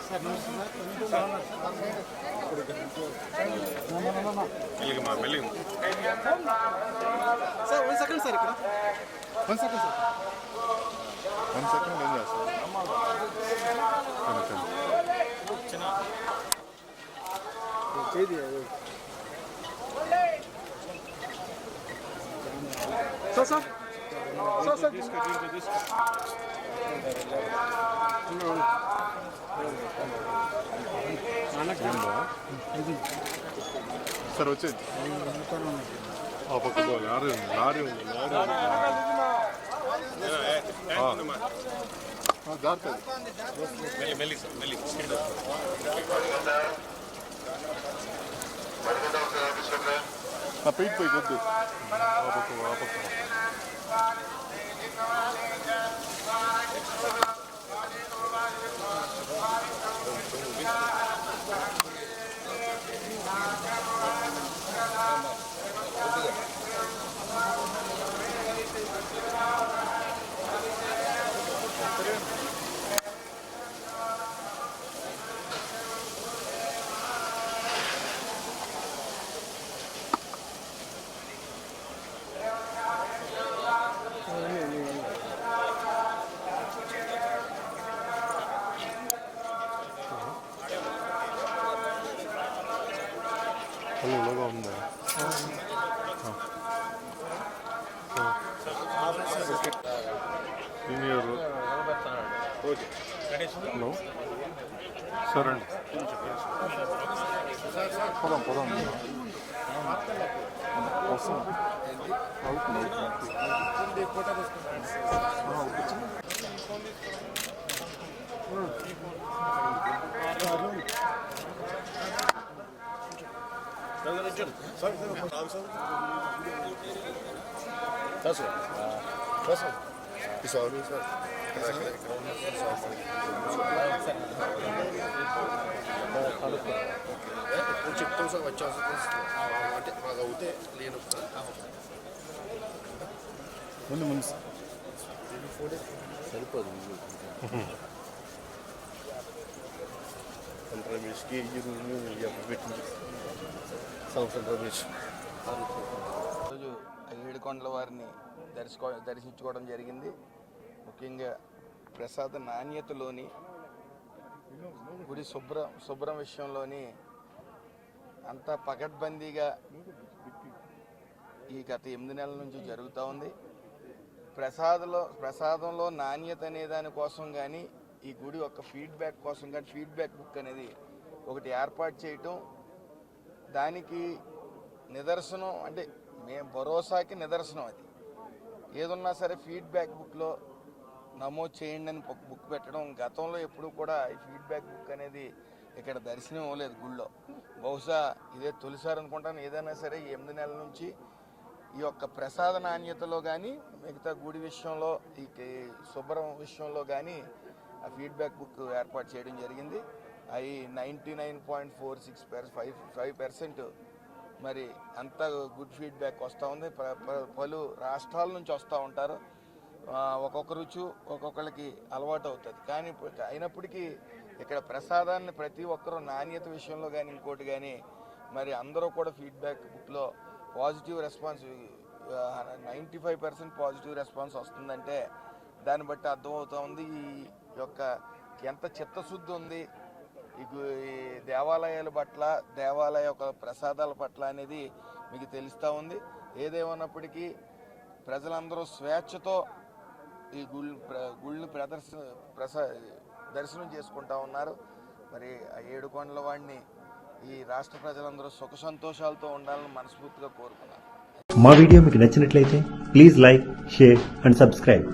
Sir 1 second sir ఇక్కడ 1 second sir 1 second ఏం చేస్తారు సార్ సార్ వచ్చేది ఆ పక్క లారీ ఉంది లారీ జాగ్రత్త పైకి పోయి వద్దు ఆ పక్క లోగా ఉందా సీనియర్ హలో సరే అండి పోదాం వస్తాం చెప్తాం సార్ వచ్చేసి అంటే మాకు అవుతే లేను ముందు సరిపోదు రమేష్కి పెట్టింది సంవత్సరం రమేష్ రోజు ఏడుకొండల వారిని దర్శించుకోవడం జరిగింది. ముఖ్యంగా ప్రసాద నాణ్యతలోని గుడి శుభ్రం విషయంలోని అంతా పకడ్బందీగా ఈ గత 8 నెలల నుంచి జరుగుతూ ఉంది. ప్రసాదంలో నాణ్యత అనే దానికోసం కానీ ఈ గుడి యొక్క ఫీడ్బ్యాక్ కోసం కానీ ఫీడ్బ్యాక్ బుక్ అనేది ఒకటి ఏర్పాటు చేయటం, దానికి నిదర్శనం అంటే మేము భరోసాకి నిదర్శనం. అది ఏదున్నా సరే ఫీడ్బ్యాక్ బుక్లో నమోదు చేయండి అని బుక్ పెట్టడం. గతంలో ఎప్పుడు కూడా ఈ ఫీడ్బ్యాక్ బుక్ అనేది ఇక్కడ దర్శనం అవ్వలేదు గుళ్ళో. బహుశా ఇదే తొలిసారి అనుకుంటాను. ఏదైనా సరే ఈ 8 నెలల నుంచి ఈ యొక్క ప్రసాద నాణ్యతలో కానీ మిగతా గుడి విషయంలో ఈ శుభ్రం విషయంలో కానీ ఆ ఫీడ్బ్యాక్ బుక్ ఏర్పాటు చేయడం జరిగింది. అవి 99.46% మరి అంత గుడ్ ఫీడ్బ్యాక్ వస్తూ ఉంది. పలు రాష్ట్రాల నుంచి వస్తూ ఉంటారు. ఒక్కొక్క రుచి ఒక్కొక్కరికి అలవాటు అవుతుంది. కానీ అయినప్పటికీ ఇక్కడ ప్రసాదాన్ని ప్రతి ఒక్కరూ నాణ్యత విషయంలో కానీ ఇంకోటి కానీ మరి అందరూ కూడా ఫీడ్బ్యాక్ బుక్లో పాజిటివ్ రెస్పాన్స్ 95% పాజిటివ్ రెస్పాన్స్ వస్తుందంటే దాన్ని బట్టి అర్థమవుతూ ఉంది ఈ యొక్క ఎంత చిత్తశుద్ధి ఉంది ఈ దేవాలయాల పట్ల, దేవాలయ యొక్క ప్రసాదాల పట్ల అనేది మీకు తెలుస్తూ ఉంది. ఏదేమన్నప్పటికీ ప్రజలందరూ స్వేచ్ఛతో ఈ గుళ్ళు దర్శనం చేసుకుంటా ఉన్నారు. మరి ఆ ఏడుకొండల వాడిని ఈ రాష్ట్ర ప్రజలందరూ సుఖ సంతోషాలతో ఉండాలని మనస్ఫూర్తిగా కోరుకున్నారు. మా వీడియో మీకు నచ్చినట్లయితే please like, share and subscribe.